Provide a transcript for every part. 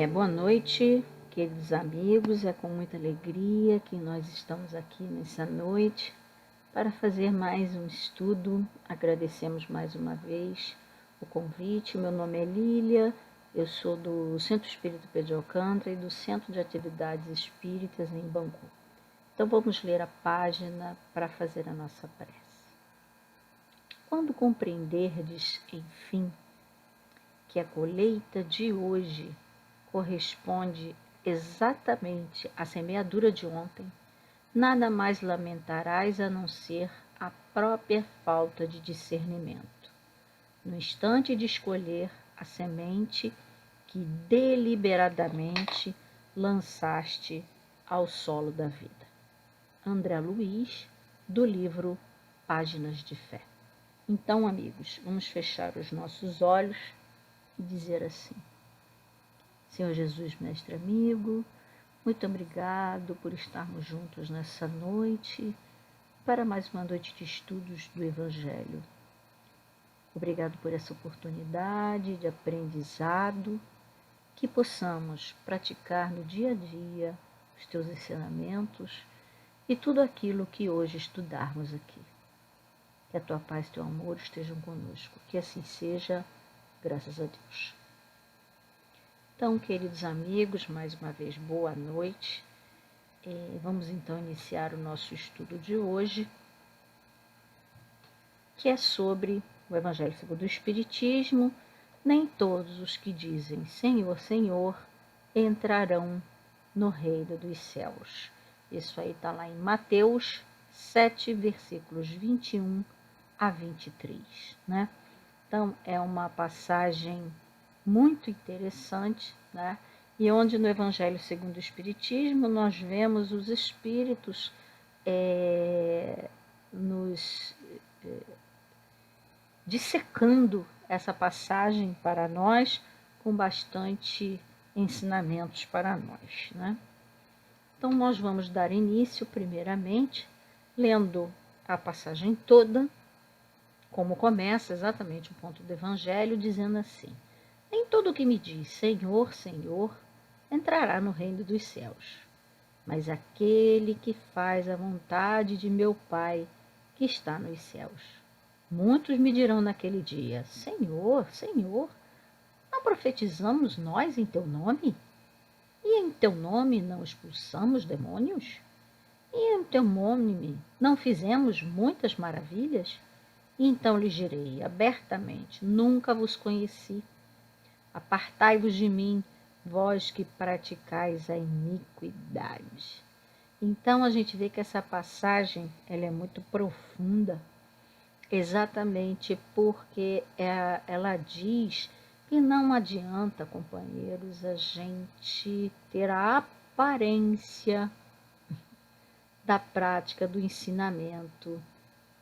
Boa noite, queridos amigos. É com muita alegria que nós estamos aqui nessa noite para fazer mais um estudo. Agradecemos mais uma vez o convite. Meu nome é Lília, eu sou do Centro Espírita Pedro de Alcântara e do Centro de Atividades Espíritas em Bangu. Então vamos ler a página para fazer a nossa prece. Quando compreenderdes, enfim, que a colheita de hoje corresponde exatamente à semeadura de ontem, nada mais lamentarás a não ser a própria falta de discernimento, no instante de escolher a semente que deliberadamente lançaste ao solo da vida. André Luiz, do livro Páginas de Fé. Então, amigos, vamos fechar os nossos olhos e dizer assim: Senhor Jesus, mestre amigo, muito obrigado por estarmos juntos nessa noite para mais uma noite de estudos do Evangelho. Obrigado por essa oportunidade de aprendizado, que possamos praticar no dia a dia os teus ensinamentos e tudo aquilo que hoje estudarmos aqui. Que a tua paz e teu amor estejam conosco. Que assim seja, graças a Deus. Então, queridos amigos, mais uma vez, boa noite. Vamos então iniciar o nosso estudo de hoje, que é sobre o Evangelho segundo o Espiritismo. Nem todos os que dizem Senhor, Senhor entrarão no reino dos céus. Isso aí está lá em Mateus 7, versículos 21 a 23, né? Então, é uma passagem muito interessante, né? E onde no Evangelho segundo o Espiritismo nós vemos os Espíritos nos dissecando essa passagem para nós com bastante ensinamentos para nós, né? Então nós vamos dar início primeiramente lendo a passagem toda, como começa exatamente o ponto do Evangelho, dizendo assim: nem todo o que me diz Senhor, Senhor entrará no reino dos céus, mas aquele que faz a vontade de meu Pai que está nos céus. Muitos me dirão naquele dia: Senhor, Senhor, não profetizamos nós em teu nome? E em teu nome não expulsamos demônios? E em teu nome não fizemos muitas maravilhas? E então lhes direi abertamente: nunca vos conheci. Apartai-vos de mim, vós que praticais a iniquidade. Então a gente vê que essa passagem ela é muito profunda, exatamente porque ela diz que não adianta, companheiros, a gente ter a aparência da prática do ensinamento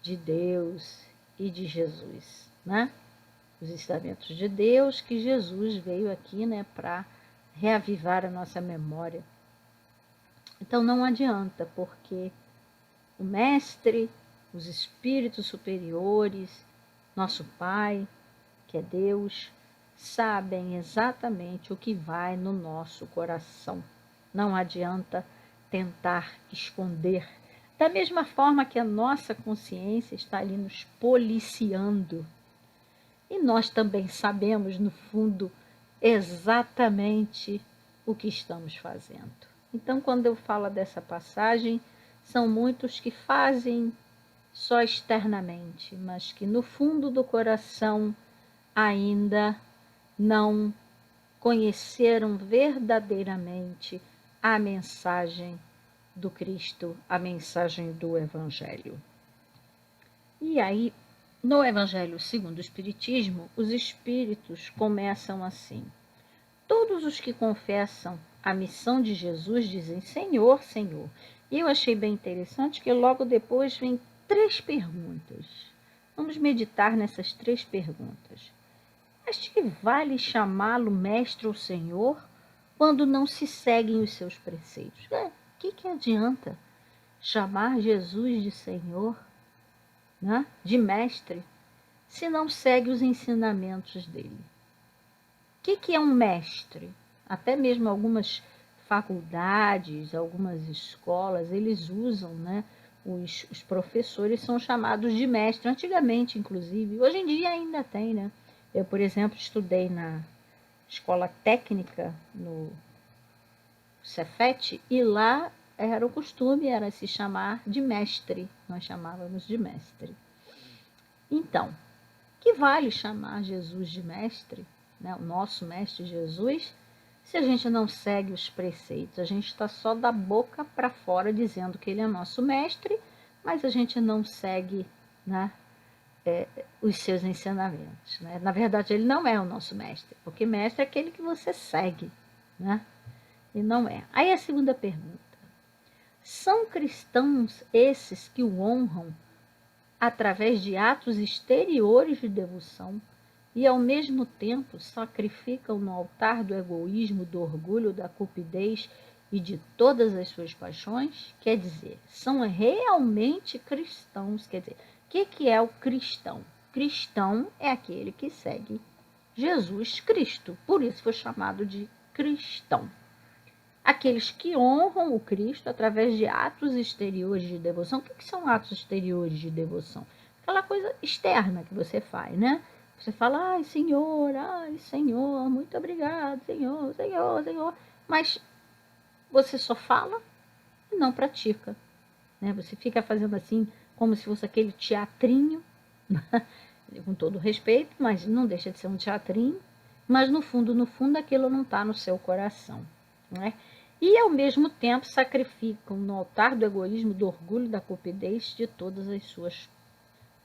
de Deus e de Jesus, né? Os ensinamentos de Deus que Jesus veio aqui, né, para reavivar a nossa memória. Então não adianta, porque o Mestre, os espíritos superiores, nosso Pai, que é Deus, sabem exatamente o que vai no nosso coração. Não adianta tentar esconder. Da mesma forma que a nossa consciência está ali nos policiando. E nós também sabemos, no fundo, exatamente o que estamos fazendo. Então, quando eu falo dessa passagem, são muitos que fazem só externamente, mas que no fundo do coração ainda não conheceram verdadeiramente a mensagem do Cristo, a mensagem do Evangelho. E aí, no Evangelho segundo o Espiritismo, os espíritos começam assim: todos os que confessam a missão de Jesus dizem Senhor, Senhor. E eu achei bem interessante que logo depois vem 3 perguntas. Vamos meditar nessas 3 perguntas. Mas que vale chamá-lo mestre ou senhor quando não se seguem os seus preceitos? O que adianta chamar Jesus de Senhor, né, de mestre, se não segue os ensinamentos dele? O que é um mestre? Até mesmo algumas faculdades, algumas escolas, eles usam, né? Os professores são chamados de mestre, antigamente, inclusive. Hoje em dia ainda tem, né? Eu, por exemplo, estudei na escola técnica, no Cefet, e lá era o costume, era se chamar de mestre. Nós chamávamos de mestre. Então, que vale chamar Jesus de mestre, né? O nosso mestre Jesus, se a gente não segue os preceitos? A gente está só da boca para fora dizendo que ele é nosso mestre, mas a gente não segue, né, os seus ensinamentos, né? Na verdade, ele não é o nosso mestre, porque mestre é aquele que você segue, né? E não é. Aí a segunda pergunta: são cristãos esses que o honram através de atos exteriores de devoção e, ao mesmo tempo, sacrificam no altar do egoísmo, do orgulho, da cupidez e de todas as suas paixões? Quer dizer, são realmente cristãos. Quer dizer, o que é o cristão? Cristão é aquele que segue Jesus Cristo, por isso foi chamado de cristão. Aqueles que honram o Cristo através de atos exteriores de devoção. O que são atos exteriores de devoção? Aquela coisa externa que você faz, né? Você fala, ai Senhor, muito obrigado, Senhor, Senhor, Senhor. Mas você só fala e não pratica, né? Você fica fazendo assim, como se fosse aquele teatrinho, com todo respeito, mas não deixa de ser um teatrinho. Mas no fundo, aquilo não está no seu coração, né? E, ao mesmo tempo, sacrificam no altar do egoísmo, do orgulho, da cupidez, de todas as suas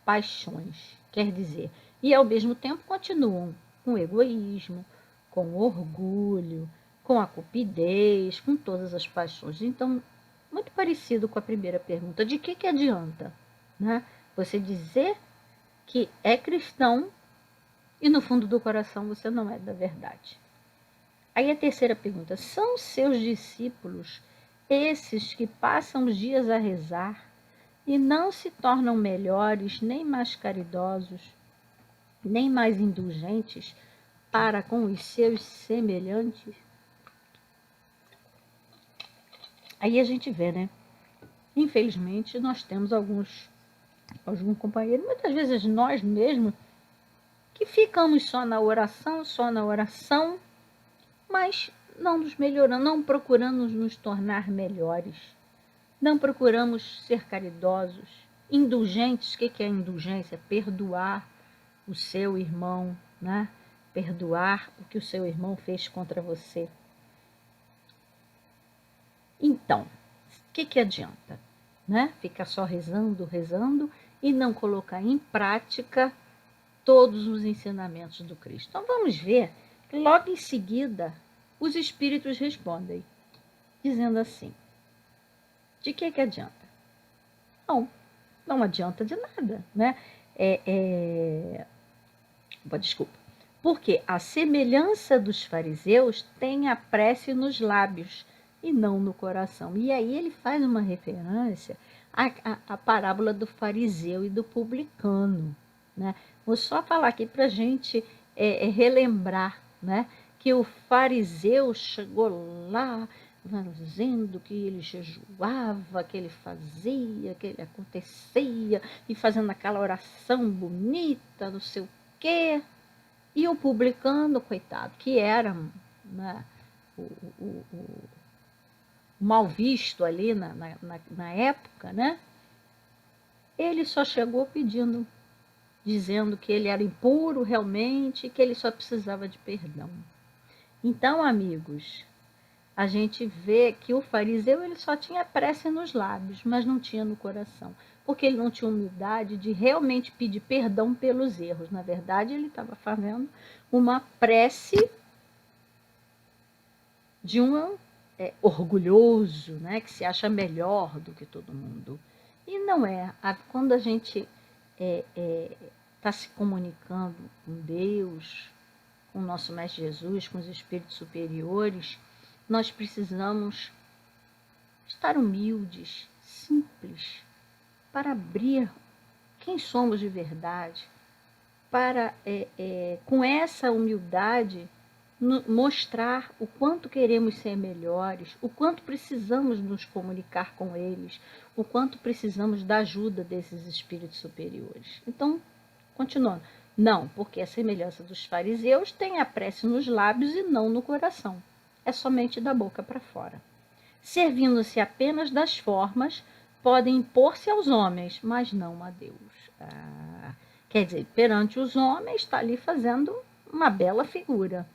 paixões. Quer dizer, e, ao mesmo tempo, continuam com o egoísmo, com o orgulho, com a cupidez, com todas as paixões. Então, muito parecido com a primeira pergunta, de que adianta, né, você dizer que é cristão e, no fundo do coração, você não é da verdade? Aí a terceira pergunta: são seus discípulos esses que passam os dias a rezar e não se tornam melhores, nem mais caridosos, nem mais indulgentes para com os seus semelhantes? Aí a gente vê, né? Infelizmente, nós temos alguns companheiros, muitas vezes nós mesmos, que ficamos só na oração, mas não nos melhorando, não procuramos nos tornar melhores, não procuramos ser caridosos, indulgentes. O que é indulgência? Perdoar o seu irmão, né? Perdoar o que o seu irmão fez contra você. Então, o que adianta, né? Ficar só rezando e não colocar em prática todos os ensinamentos do Cristo. Então vamos ver que logo em seguida os espíritos respondem, dizendo assim: de que adianta? Não adianta de nada, né? Desculpa. Porque a semelhança dos fariseus tem a prece nos lábios e não no coração. E aí ele faz uma referência à parábola do fariseu e do publicano, né? Vou só falar aqui para a gente relembrar, né, que o fariseu chegou lá dizendo que ele jejuava, que ele fazia, que ele acontecia, e fazendo aquela oração bonita, não sei o quê. E o publicano, coitado, que era, né, o mal visto ali na época, né? Ele só chegou dizendo que ele era impuro realmente, que ele só precisava de perdão. Então, amigos, a gente vê que o fariseu ele só tinha prece nos lábios, mas não tinha no coração, porque ele não tinha humildade de realmente pedir perdão pelos erros. Na verdade, ele estava fazendo uma prece de um orgulhoso, né, que se acha melhor do que todo mundo. E não é. Quando a gente está se comunicando com Deus, com o nosso Mestre Jesus, com os espíritos superiores, nós precisamos estar humildes, simples, para abrir quem somos de verdade, para, com essa humildade, mostrar o quanto queremos ser melhores, o quanto precisamos nos comunicar com eles, o quanto precisamos da ajuda desses espíritos superiores. Então, continuando. Não, porque a semelhança dos fariseus tem a prece nos lábios e não no coração. É somente da boca para fora. Servindo-se apenas das formas, podem impor-se aos homens, mas não a Deus. Quer dizer, perante os homens está ali fazendo uma bela figura.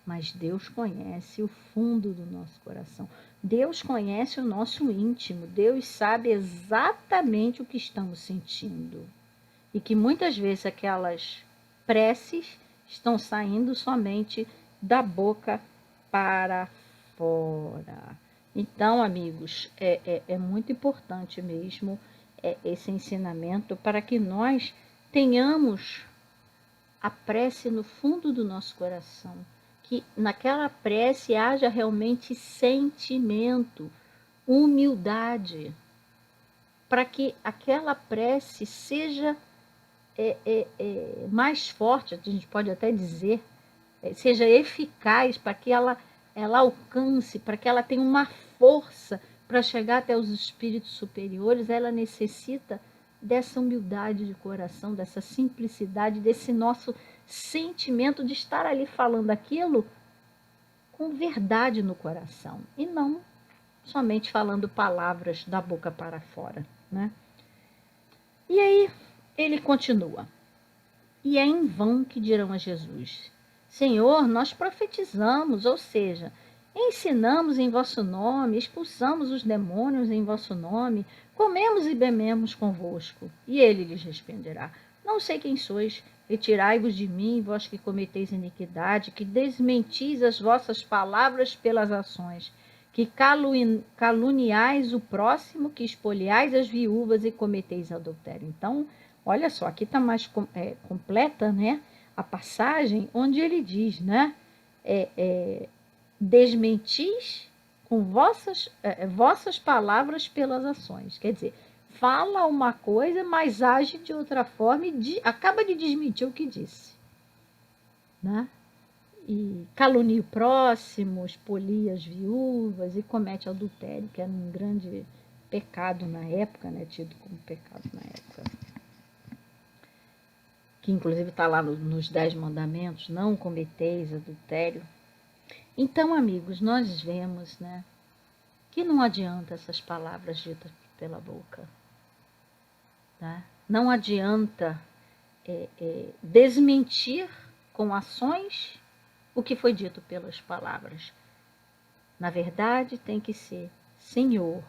Mas Deus conhece o fundo do nosso coração. Deus conhece o nosso íntimo. Deus sabe exatamente o que estamos sentindo. E que muitas vezes aquelas preces estão saindo somente da boca para fora. Então, amigos, é muito importante mesmo esse ensinamento para que nós tenhamos a prece no fundo do nosso coração. Que naquela prece haja realmente sentimento, humildade, para que aquela prece seja mais forte, a gente pode até dizer, seja eficaz, para que ela alcance, para que ela tenha uma força para chegar até os espíritos superiores. Ela necessita dessa humildade de coração, dessa simplicidade, desse nosso sentimento de estar ali falando aquilo com verdade no coração e não somente falando palavras da boca para fora, né? E aí ele continua. E é em vão que dirão a Jesus: Senhor, nós profetizamos, ou seja, ensinamos em vosso nome, expulsamos os demônios em vosso nome, comemos e bebemos convosco. E ele lhes responderá: Não sei quem sois, retirai-vos de mim, vós que cometeis iniquidade, que desmentis as vossas palavras pelas ações, que caluniais o próximo, que espoliais as viúvas e cometeis adultério. Então, olha só, aqui está mais completa, né, a passagem onde ele diz, né, desmentis com vossas palavras pelas ações. Quer dizer, fala uma coisa, mas age de outra forma e acaba de desmentir o que disse, né? E calunia o próximo, expolia as viúvas e comete adultério, que era um grande pecado na época, né, tido como pecado na época. Que inclusive está lá nos 10 mandamentos, não cometeis adultério. Então, amigos, nós vemos, né, que não adianta essas palavras ditas pela boca. Tá? Não adianta desmentir com ações o que foi dito pelas palavras. Na verdade, tem que ser: Senhor,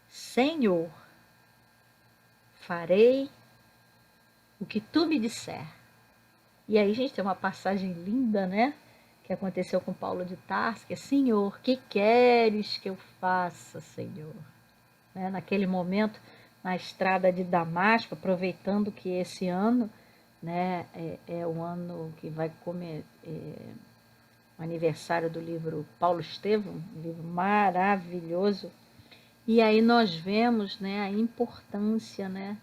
Senhor, farei o que tu me disser. E aí, gente, tem uma passagem linda, né? Que aconteceu com Paulo de Tarso, que é: Senhor, que queres que eu faça, Senhor? Né? Naquele momento, na estrada de Damasco, aproveitando que esse ano, né, é o ano que vai comer o aniversário do livro Paulo Estevão, um livro maravilhoso. E aí nós vemos, né, a importância, né,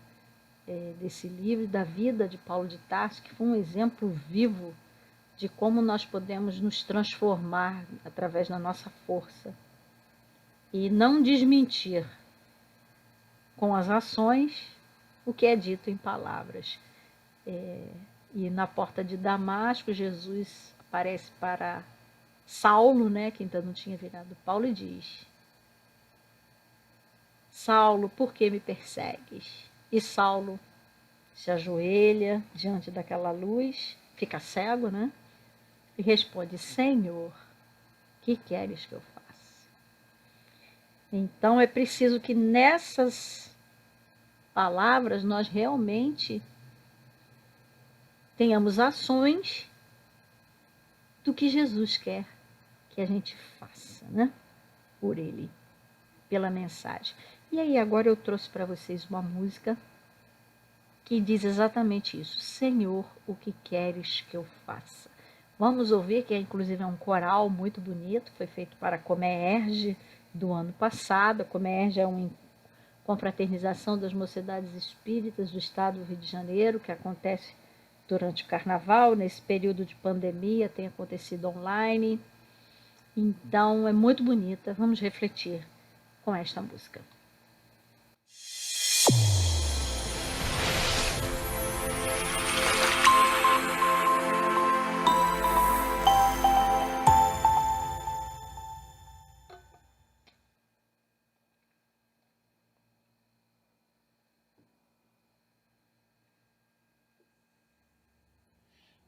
desse livro, da vida de Paulo de Tarso, que foi um exemplo vivo de como nós podemos nos transformar através da nossa força e não desmentir com as ações o que é dito em palavras. E na porta de Damasco, Jesus aparece para Saulo, né, que ainda não tinha virado Paulo, e diz: Saulo, por que me persegues? E Saulo se ajoelha diante daquela luz, fica cego, né? E responde: Senhor, que queres que eu faça? Então é preciso que nessas palavras nós realmente tenhamos ações do que Jesus quer que a gente faça, né? Por ele, pela mensagem. E aí agora eu trouxe para vocês uma música que diz exatamente isso: Senhor, o que queres que eu faça? Vamos ouvir, que inclusive é um coral muito bonito, foi feito para a Comerge do ano passado. A Comerge é uma confraternização das mocidades espíritas do estado do Rio de Janeiro, que acontece durante o carnaval, nesse período de pandemia, tem acontecido online. Então, é muito bonita. Vamos refletir com esta música.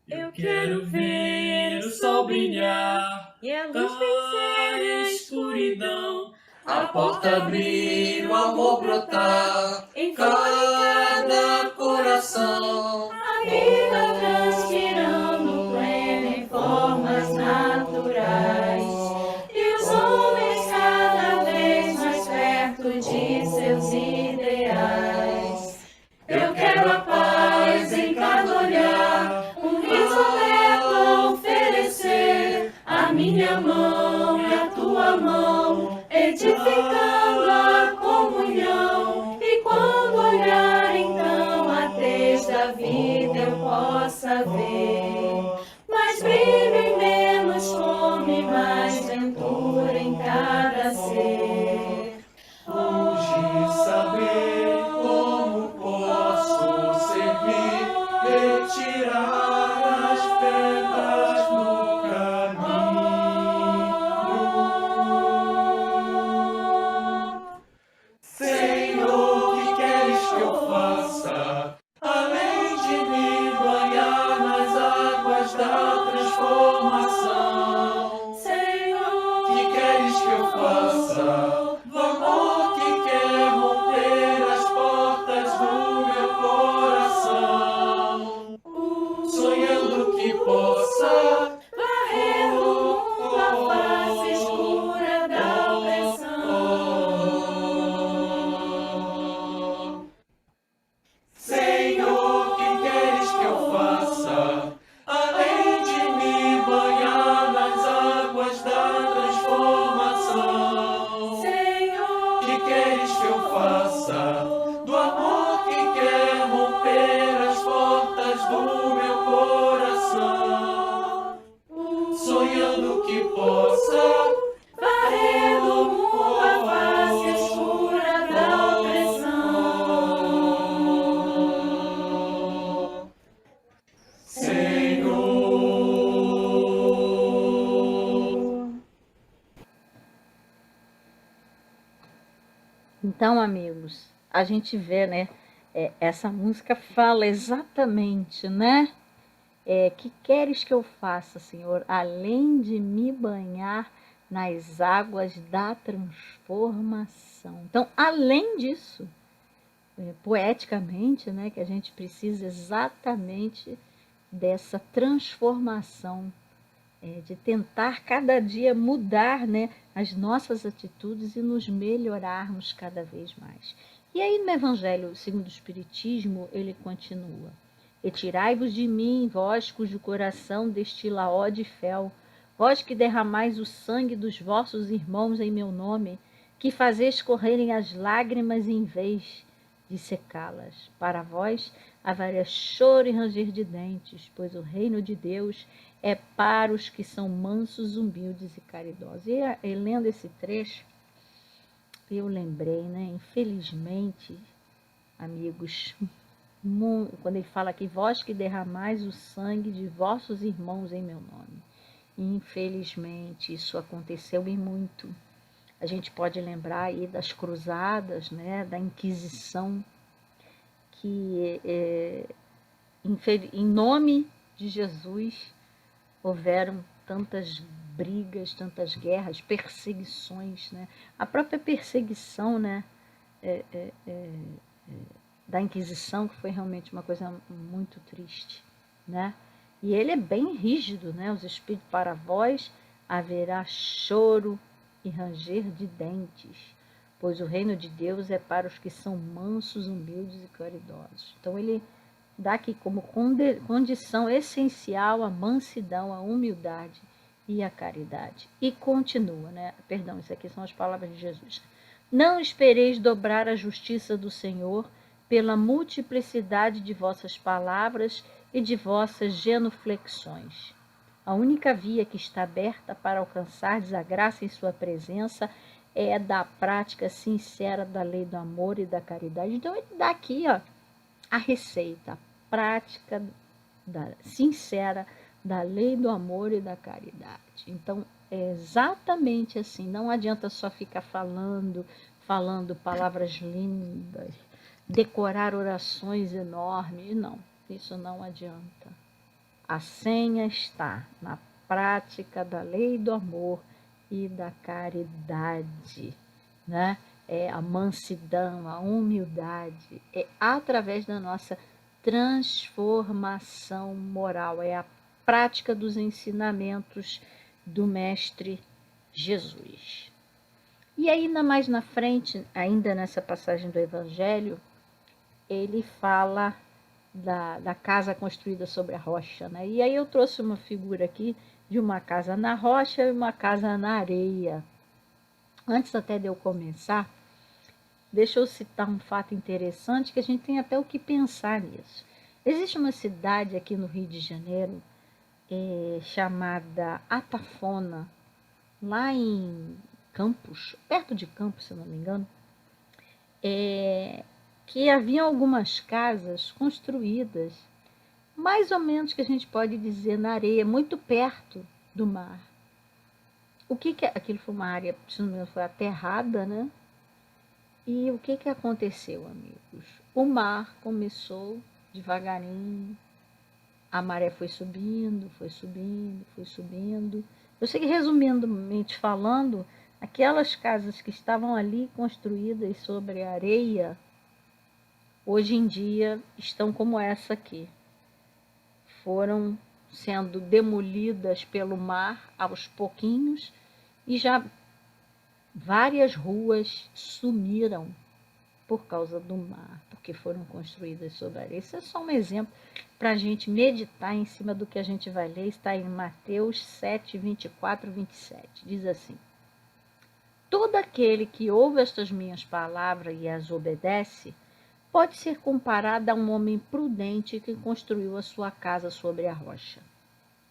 Eu quero ver o sol brilhar e a luz vencer a escuridão. A porta abrir, o amor brotar em cada coração. A vida transpirando plena em formas naturais. E os homens cada vez mais perto de seus ideais. Eu quero a paz em cada olhar, um riso aberto a oferecer, a minha mão e a tua mão, edificando a comunhão. E quando olhar então a tez da vida eu possa ver mais brilho e menos fome, mais ventura em cada ser. Hoje saber como posso servir, retirar as pedras no caminho. Senhor, que queres que eu faça? Além de me banhar nas águas da transformação. Senhor, Que queres que eu faça? Do amor que quer romper as portas do meu coração, sonhando que possa varrer do mundo a face escura da opressão. Senhor, que queres que eu faça? Além de me banhar nas águas da transformação. Senhor, Que queres que eu faça? Do amor que quer romper as portas do meu coração, sonhando que possa varrer do mundo a face escura da opressão. Senhor. Então, amigos, a gente vê, né? Essa música fala exatamente, né? Que queres que eu faça, Senhor, além de me banhar nas águas da transformação? Então, além disso, poeticamente, né, que a gente precisa exatamente dessa transformação, de tentar cada dia mudar, né, as nossas atitudes e nos melhorarmos cada vez mais. E aí no Evangelho segundo o Espiritismo, ele continua: Retirai-vos de mim, vós cujo coração destila ódio e fel, vós que derramais o sangue dos vossos irmãos em meu nome, que fazeis correrem as lágrimas em vez de secá-las. Para vós haverá choro e ranger de dentes, pois o reino de Deus é para os que são mansos, humildes e caridosos. E lendo esse trecho, eu lembrei, né? Infelizmente, amigos, quando ele fala aqui, vós que derramais o sangue de vossos irmãos em meu nome. Infelizmente, isso aconteceu e muito. A gente pode lembrar aí das cruzadas, né? Da Inquisição, que em nome de Jesus houveram tantas brigas, tantas guerras, perseguições, né? A própria perseguição, né, da Inquisição, que foi realmente uma coisa muito triste, né? E ele é bem rígido, né? Os espíritos, para vós haverá choro e ranger de dentes, pois o reino de Deus é para os que são mansos, humildes e caridosos. Então ele dá aqui como condição essencial a mansidão, a humildade e a caridade. E continua, né? Perdão, isso aqui são as palavras de Jesus. Não espereis dobrar a justiça do Senhor pela multiplicidade de vossas palavras e de vossas genuflexões. A única via que está aberta para alcançardes a graça em sua presença é da prática sincera da lei do amor e da caridade. Então, ele dá aqui a receita, a prática sincera da lei do amor e da caridade. Então, é exatamente assim. Não adianta só ficar falando palavras lindas, decorar orações enormes. Não, isso não adianta. A senha está na prática da lei do amor e da caridade, né? É a mansidão, a humildade, é através da nossa transformação moral, é a prática dos ensinamentos do Mestre Jesus. E ainda mais na frente, ainda nessa passagem do Evangelho, ele fala da casa construída sobre a rocha, né? E aí eu trouxe uma figura aqui de uma casa na rocha e uma casa na areia. Antes até de eu começar, deixa eu citar um fato interessante que a gente tem até o que pensar nisso. Existe uma cidade aqui no Rio de Janeiro chamada Atafona, lá em Campos, perto de Campos, se não me engano, que havia algumas casas construídas, mais ou menos que a gente pode dizer na areia, muito perto do mar. O que é? Aquilo foi uma área, se não me engano, foi aterrada, né? E o que aconteceu, amigos? O mar começou devagarinho, a maré foi subindo, foi subindo, foi subindo. Eu sei que, resumidamente falando, aquelas casas que estavam ali construídas sobre a areia, hoje em dia estão como essa aqui. Foram sendo demolidas pelo mar aos pouquinhos e já várias ruas sumiram por causa do mar, porque foram construídas sobre a areia. Isso é só um exemplo para a gente meditar em cima do que a gente vai ler. Está em Mateus 7, 24, 27. Diz assim: todo aquele que ouve estas minhas palavras e as obedece, pode ser comparado a um homem prudente que construiu a sua casa sobre a rocha.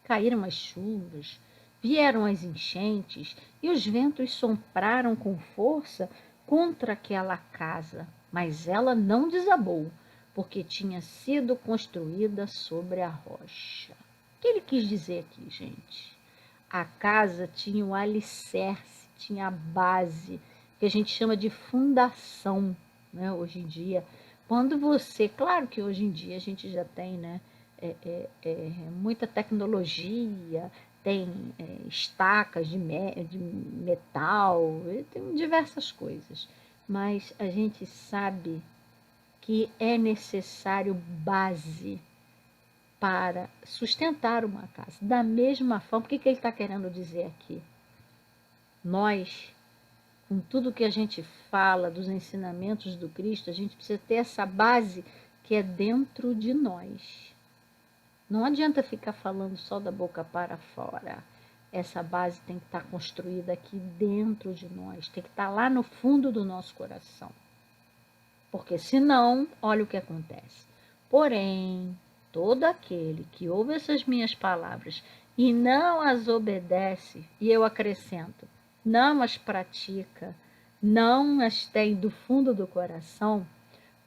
Caíram as chuvas, vieram as enchentes e os ventos sopraram com força contra aquela casa, mas ela não desabou, porque tinha sido construída sobre a rocha. O que ele quis dizer aqui, gente? A casa tinha um alicerce, tinha a base, que a gente chama de fundação, né? Hoje em dia, quando você, claro que hoje em dia a gente já tem, né, muita tecnologia, tem estacas de metal, tem diversas coisas, mas a gente sabe que é necessário base para sustentar uma casa. Da mesma forma, o que ele está querendo dizer aqui? Nós, com tudo que a gente fala dos ensinamentos do Cristo, a gente precisa ter essa base que é dentro de nós. Não adianta ficar falando só da boca para fora. Essa base tem que estar construída aqui dentro de nós, tem que estar lá no fundo do nosso coração. Porque senão, olha o que acontece. Porém, todo aquele que ouve essas minhas palavras e não as obedece, e eu acrescento, não as pratica, não as tem do fundo do coração,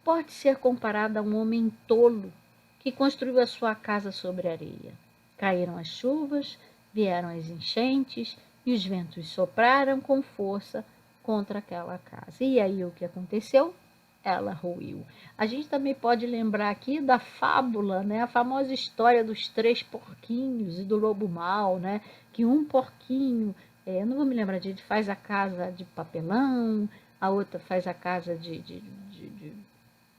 pode ser comparado a um homem tolo que construiu a sua casa sobre areia. Caíram as chuvas, vieram as enchentes e os ventos sopraram com força contra aquela casa. E aí o que aconteceu? Ela ruiu. A gente também pode lembrar aqui da fábula, né? A famosa história dos 3 porquinhos e do lobo mau, né? Que um porquinho, não vou me lembrar de, faz a casa de papelão, a outra faz a casa de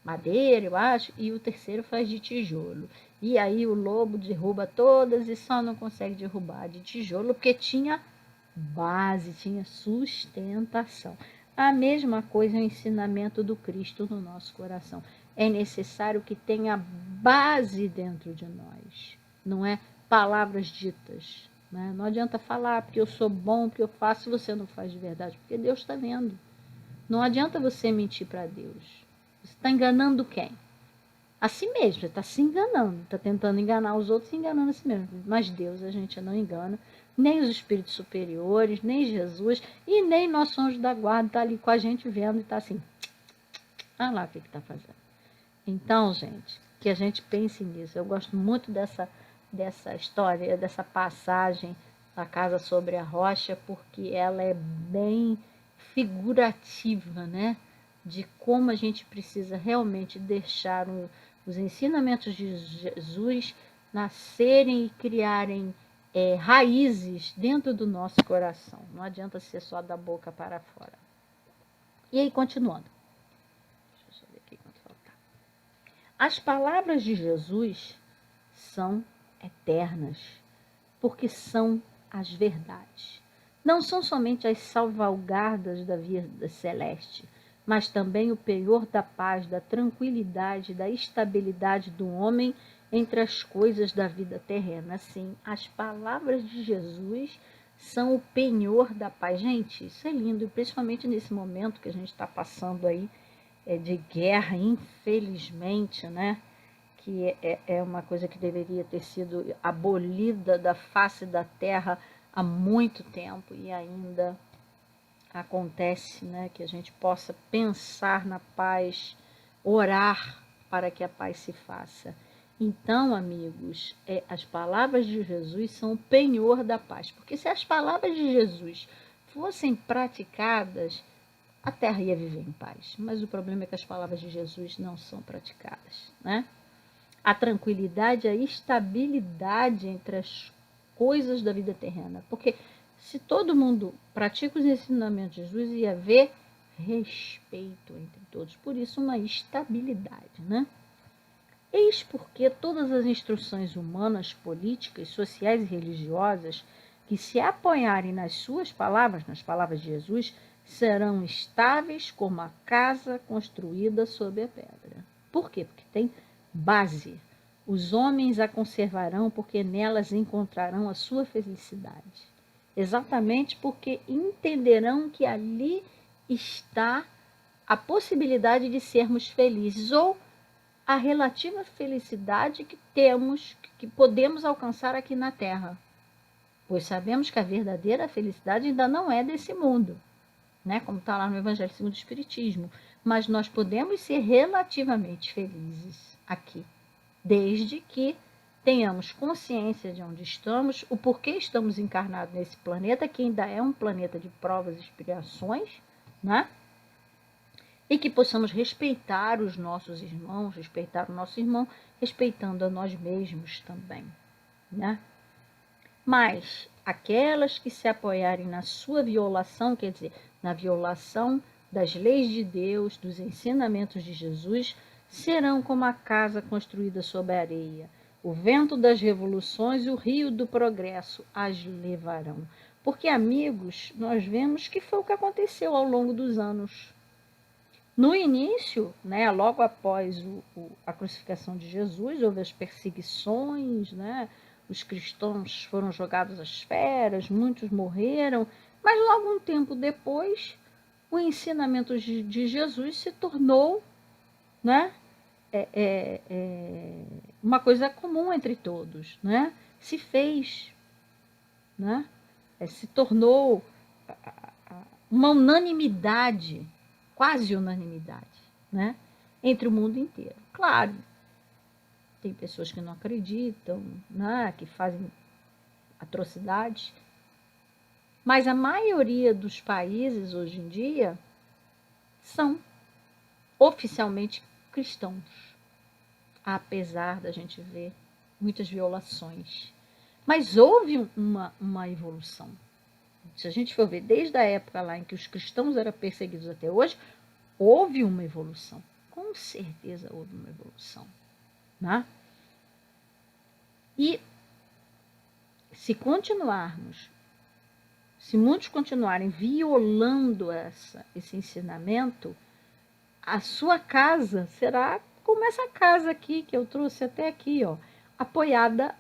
madeira, eu acho, e o terceiro faz de tijolo. E aí o lobo derruba todas e só não consegue derrubar de tijolo porque tinha base, tinha sustentação. A mesma coisa é o ensinamento do Cristo no nosso coração. É necessário que tenha base dentro de nós, não é palavras ditas. Né? Não adianta falar porque eu sou bom, porque eu faço, se você não faz de verdade, porque Deus está vendo. Não adianta você mentir para Deus. Você está enganando quem? a si mesmo. Você está se enganando, está tentando enganar os outros e enganando a si mesmo. Mas Deus a gente não engana, nem os espíritos superiores, nem Jesus e nem nosso anjo da guarda está ali com a gente vendo e está assim, olha lá o que está fazendo. Então, gente, que a gente pense nisso. Eu gosto muito dessa história, dessa passagem da Casa sobre a Rocha, porque ela é bem figurativa, né? De como a gente precisa realmente deixar os ensinamentos de Jesus nascerem e criarem raízes dentro do nosso coração. Não adianta ser só da boca para fora. E aí, continuando. Deixa eu ver aqui quanto faltar. As palavras de Jesus são eternas, porque são as verdades. Não são somente as salvaguardas da vida celeste, mas também o penhor da paz, da tranquilidade, da estabilidade do homem entre as coisas da vida terrena. Sim, as palavras de Jesus são o penhor da paz. Gente, isso é lindo, principalmente nesse momento que a gente está passando aí de guerra, infelizmente, né? Que é uma coisa que deveria ter sido abolida da face da terra há muito tempo e ainda acontece, né? Que a gente possa pensar na paz, orar para que a paz se faça. Então, amigos, as palavras de Jesus são o penhor da paz, porque se as palavras de Jesus fossem praticadas, a terra ia viver em paz. Mas o problema é que as palavras de Jesus não são praticadas, né? A tranquilidade, a estabilidade entre as coisas da vida terrena. Porque se todo mundo pratica os ensinamentos de Jesus, ia haver respeito entre todos. Por isso, uma estabilidade, né? Eis porque todas as instruções humanas, políticas, sociais e religiosas que se apoiarem nas suas palavras, nas palavras de Jesus, serão estáveis como a casa construída sob a pedra. Por quê? Porque tem base. Os homens a conservarão porque nelas encontrarão a sua felicidade. Exatamente porque entenderão que ali está a possibilidade de sermos felizes ou a relativa felicidade que temos, que podemos alcançar aqui na Terra. Pois sabemos que a verdadeira felicidade ainda não é desse mundo, né? Como está lá no Evangelho segundo o Espiritismo. Mas nós podemos ser relativamente felizes aqui, desde que tenhamos consciência de onde estamos, o porquê estamos encarnados nesse planeta, que ainda é um planeta de provas e expiações, né? E que possamos respeitar os nossos irmãos, respeitar o nosso irmão, respeitando a nós mesmos também, né? Mas aquelas que se apoiarem na sua violação, quer dizer, na violação das leis de Deus, dos ensinamentos de Jesus, serão como a casa construída sob a areia. O vento das revoluções e o rio do progresso as levarão. Porque, amigos, nós vemos que foi o que aconteceu ao longo dos anos. No início, né, logo após a crucificação de Jesus, houve as perseguições, né, os cristãos foram jogados às feras, muitos morreram, mas logo um tempo depois, o ensinamento de Jesus se tornou, né, uma coisa comum entre todos, né, se fez, né, se tornou uma unanimidade, quase unanimidade, né, entre o mundo inteiro. Claro, tem pessoas que não acreditam, né, que fazem atrocidades, mas a maioria dos países hoje em dia são oficialmente cristãos, apesar da gente ver muitas violações. Mas houve uma evolução. Se a gente for ver desde a época lá em que os cristãos eram perseguidos até hoje, houve uma evolução. Com certeza houve uma evolução, né? E se muitos continuarem violando esse ensinamento, a sua casa será como essa casa aqui, que eu trouxe até aqui, ó, apoiada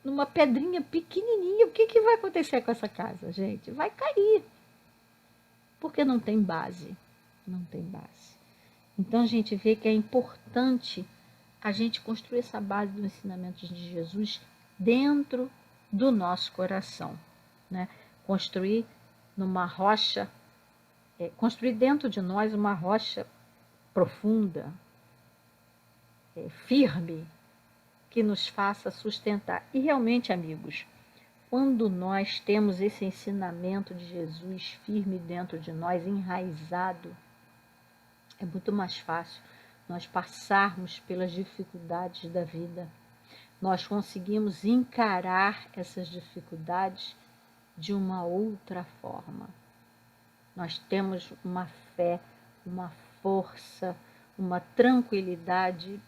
numa pedrinha pequenininha. O que vai acontecer com essa casa, gente? Vai cair. Porque não tem base. Não tem base. Então, a gente vê que é importante a gente construir essa base do ensinamento de Jesus dentro do nosso coração, né? Construir numa rocha, construir dentro de nós uma rocha profunda, firme, que nos faça sustentar. E realmente, amigos, quando nós temos esse ensinamento de Jesus firme dentro de nós, enraizado, é muito mais fácil nós passarmos pelas dificuldades da vida. Nós conseguimos encarar essas dificuldades de uma outra forma. Nós temos uma fé, uma força, uma tranquilidade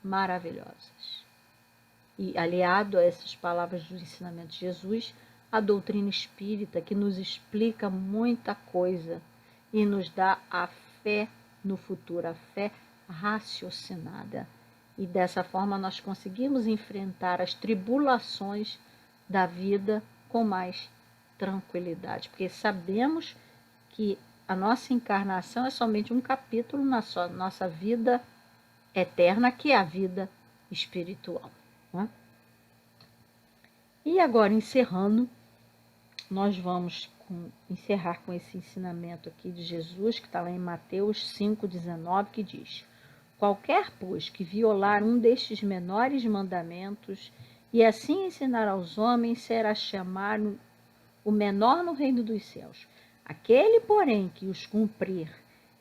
maravilhosas. E aliado a essas palavras do ensinamento de Jesus, a doutrina espírita, que nos explica muita coisa e nos dá a fé no futuro, a fé raciocinada. E dessa forma nós conseguimos enfrentar as tribulações da vida com mais tranquilidade, porque sabemos que a nossa encarnação é somente um capítulo na nossa vida eterna, que é a vida espiritual. Né? E agora, encerrando, nós vamos encerrar com esse ensinamento aqui de Jesus, que está lá em Mateus 5,19, que diz: qualquer, pois, que violar um destes menores mandamentos e assim ensinar aos homens, será chamado o menor no reino dos céus. Aquele, porém, que os cumprir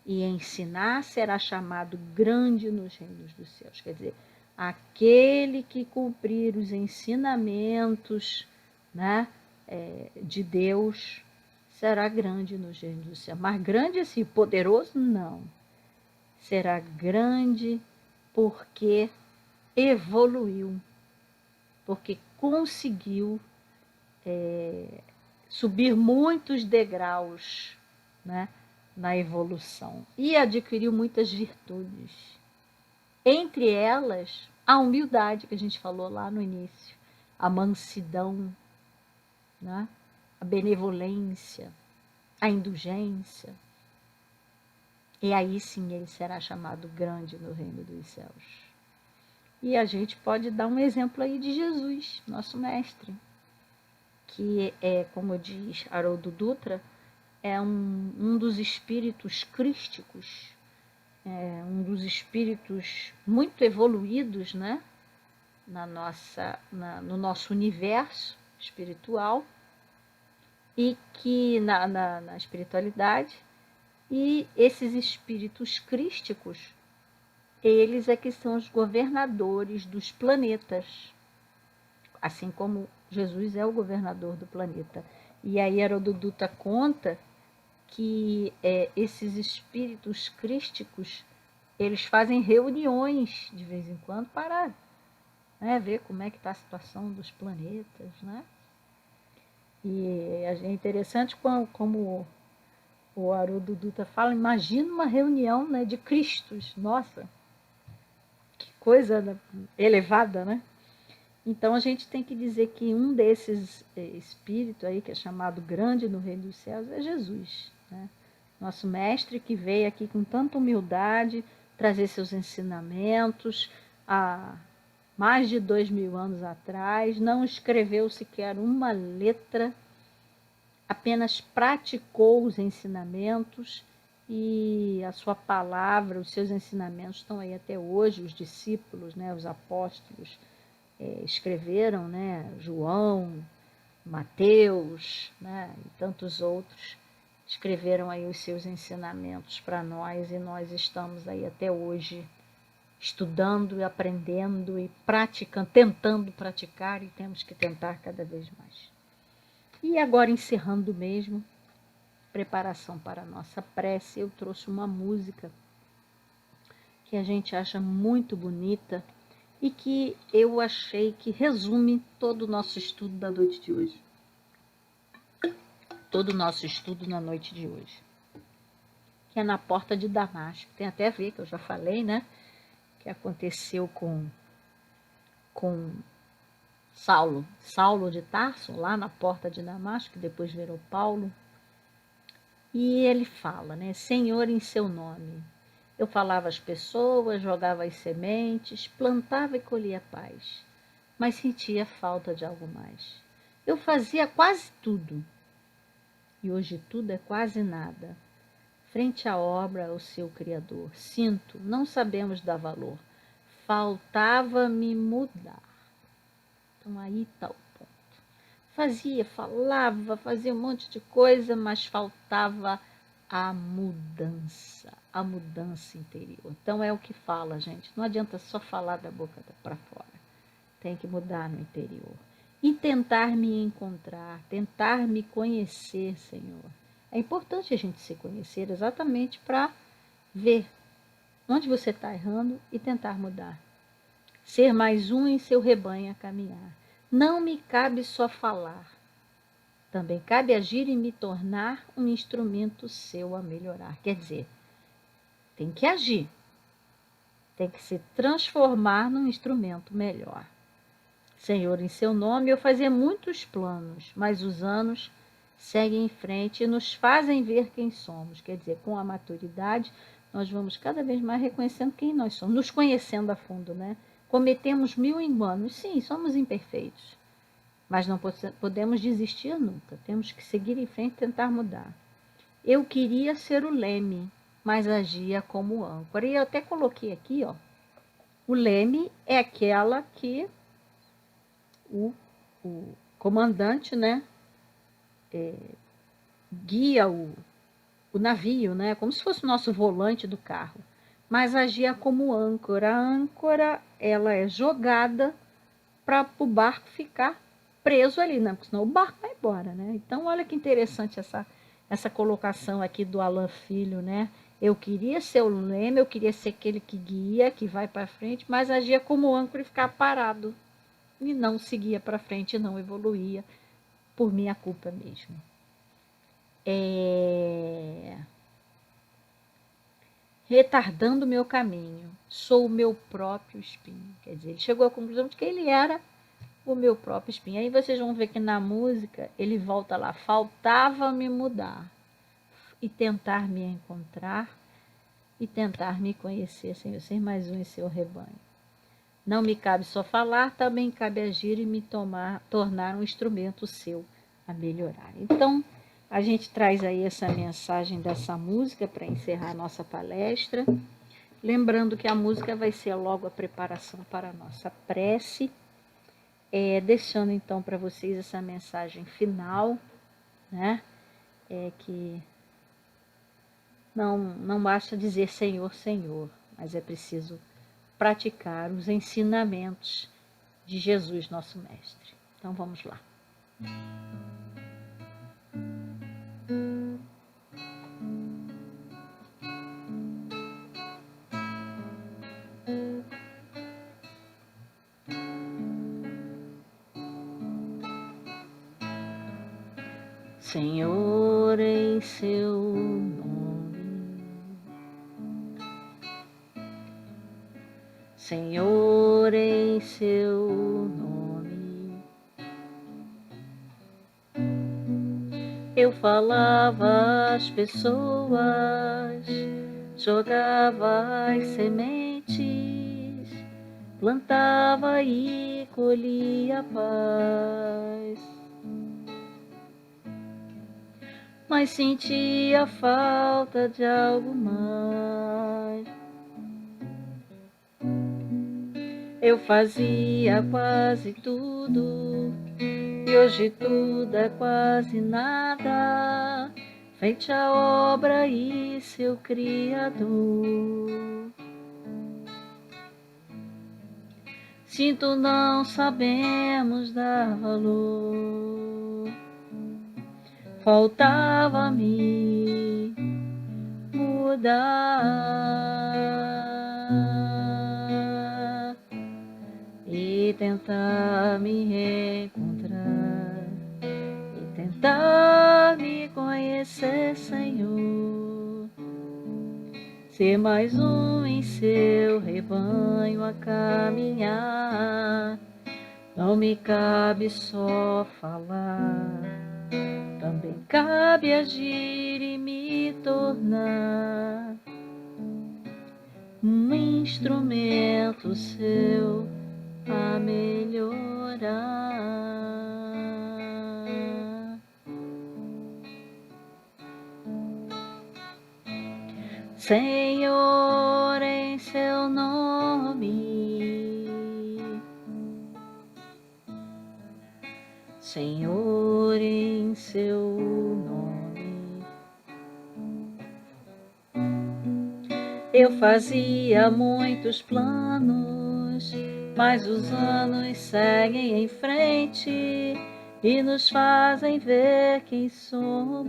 e ensinar, será chamado grande nos reinos dos céus. Quer dizer, aquele que cumprir os ensinamentos, né, de Deus, será grande nos reinos dos céus. Mas grande assim, poderoso, não. Será grande porque evoluiu, porque conseguiu subir muitos degraus, né, na evolução, e adquiriu muitas virtudes. Entre elas, a humildade, que a gente falou lá no início, a mansidão, né, a benevolência, a indulgência. E aí sim ele será chamado grande no reino dos céus. E a gente pode dar um exemplo aí de Jesus, nosso mestre, que é, como diz Haroldo Dutra, é um dos espíritos crísticos, um dos espíritos muito evoluídos, né, no nosso universo espiritual, e que na espiritualidade, e esses espíritos crísticos, eles é que são os governadores dos planetas, assim como Jesus é o governador do planeta. E aí Haroldo Dutra conta que esses espíritos crísticos, eles fazem reuniões de vez em quando para, né, ver como é que está a situação dos planetas, né? E é interessante como o Haroldo Dutra fala, imagina uma reunião, né, de Cristos, nossa, que coisa elevada, né? Então a gente tem que dizer que um desses espíritos aí, que é chamado grande no reino dos céus, é Jesus, né? Nosso mestre, que veio aqui com tanta humildade trazer seus ensinamentos há mais de 2000 anos atrás, não escreveu sequer uma letra, apenas praticou os ensinamentos, e a sua palavra, os seus ensinamentos estão aí até hoje. Os discípulos, né, os apóstolos, escreveram, né, João, Mateus, né, e tantos outros, escreveram aí os seus ensinamentos para nós, e nós estamos aí até hoje estudando e aprendendo e praticando, tentando praticar, e temos que tentar cada vez mais. E agora, encerrando mesmo, preparação para a nossa prece, eu trouxe uma música que a gente acha muito bonita e que eu achei que resume todo o nosso estudo da noite de hoje. Todo o nosso estudo na noite de hoje. Que é Na Porta de Damasco. Tem até a ver, que eu já falei, né? Que aconteceu com Saulo de Tarso, lá na Porta de Damasco, que depois virou Paulo. E ele fala, né? Senhor, em seu nome, Eu falava às pessoas, jogava as sementes, plantava e colhia paz, mas sentia falta de algo mais. Eu fazia quase tudo, e hoje tudo é quase nada. Frente à obra, ao seu Criador, sinto, não sabemos dar valor. Faltava-me mudar. Então aí está o ponto. Falava, fazia um monte de coisa, mas faltava a mudança interior. Então é o que fala, gente. Não adianta só falar da boca para fora. Tem que mudar no interior. E tentar me encontrar, tentar me conhecer, Senhor. É importante a gente se conhecer exatamente para ver onde você está errando e tentar mudar. Ser mais um em seu rebanho a caminhar. Não me cabe só falar. Também cabe agir e me tornar um instrumento seu a melhorar. Quer dizer, tem que agir. Tem que se transformar num instrumento melhor. Senhor, em seu nome eu fazia muitos planos, mas os anos seguem em frente e nos fazem ver quem somos. Quer dizer, com a maturidade, nós vamos cada vez mais reconhecendo quem nós somos, nos conhecendo a fundo, né? Cometemos 1000 enganos, sim, somos imperfeitos, mas não podemos desistir nunca. Temos que seguir em frente e tentar mudar. Eu queria ser o leme, mas agia como âncora. E eu até coloquei aqui, ó, o leme é aquela que o comandante, né, guia o navio, né, como se fosse o nosso volante do carro, mas agia como âncora. A âncora, ela é jogada para o barco ficar preso ali, né, porque senão o barco vai embora, né. Então, olha que interessante essa colocação aqui do Alan Filho, né. Eu queria ser o leme, eu queria ser aquele que guia, que vai para frente, mas agia como âncora e ficava parado. E não seguia para frente, não evoluía, por minha culpa mesmo. Retardando o meu caminho, sou o meu próprio espinho. Quer dizer, ele chegou à conclusão de que ele era o meu próprio espinho. Aí vocês vão ver que na música ele volta lá, faltava-me mudar e tentar me encontrar e tentar me conhecer, Senhor, ser mais um em seu rebanho. Não me cabe só falar, também cabe agir e me tornar um instrumento seu a melhorar. Então, a gente traz aí essa mensagem dessa música para encerrar a nossa palestra. Lembrando que a música vai ser logo a preparação para a nossa prece. Deixando então para vocês essa mensagem final, né? Que não basta dizer Senhor, Senhor, mas é preciso praticar os ensinamentos de Jesus, nosso Mestre. Então, vamos lá. Senhor, em seu nome, Senhor, em seu nome, eu falava às pessoas, jogava as sementes, plantava e colhia paz, mas sentia falta de algo mais. Eu fazia quase tudo, e hoje tudo é quase nada, frente à obra e seu Criador. Sinto, não sabemos dar valor, faltava-me mudar e tentar me reencontrar e tentar me conhecer, Senhor, ser mais um em seu rebanho a caminhar. Não me cabe só falar, também cabe agir e me tornar um instrumento seu a melhorar. Senhor, em seu nome, Senhor, em seu nome, eu fazia muitos planos, mas os anos seguem em frente e nos fazem ver quem somos.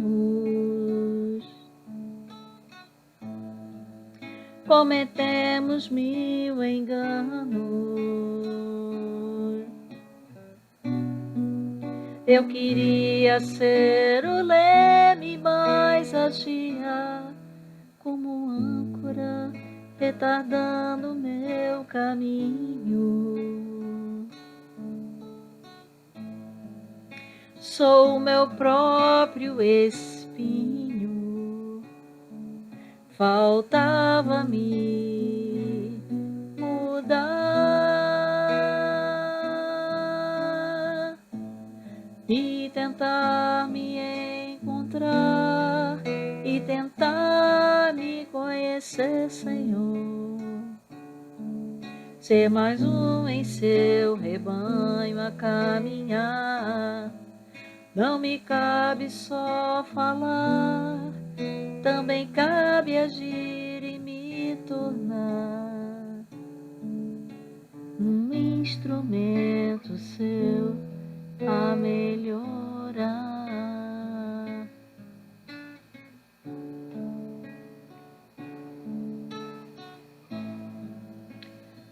Cometemos 1000 enganos. Eu queria ser o leme, mas agia como âncora, retardando meu caminho. Sou o meu próprio espinho, faltava-me mudar e tentar me encontrar e tentar me conhecer, Senhor. Ser mais um em seu rebanho a caminhar. Não me cabe só falar, também cabe agir e me tornar um instrumento seu a melhorar.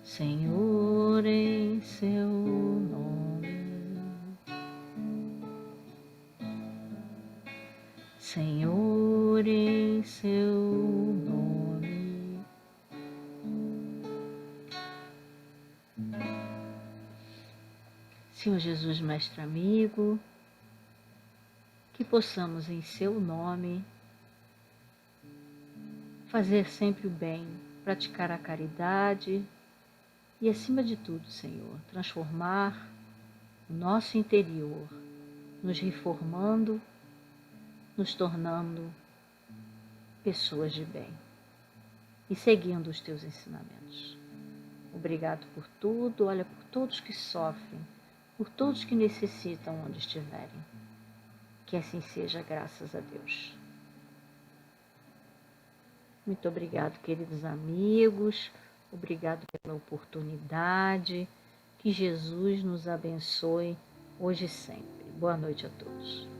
Senhor, em seu nome, Senhor, em seu nome, Senhor Jesus, Mestre amigo, que possamos em seu nome fazer sempre o bem, praticar a caridade e, acima de tudo, Senhor, transformar o nosso interior, nos reformando, nos tornando pessoas de bem e seguindo os teus ensinamentos. Obrigado por tudo, olha por todos que sofrem, por todos que necessitam onde estiverem. Que assim seja, graças a Deus. Muito obrigado, queridos amigos, obrigado pela oportunidade, que Jesus nos abençoe hoje e sempre. Boa noite a todos.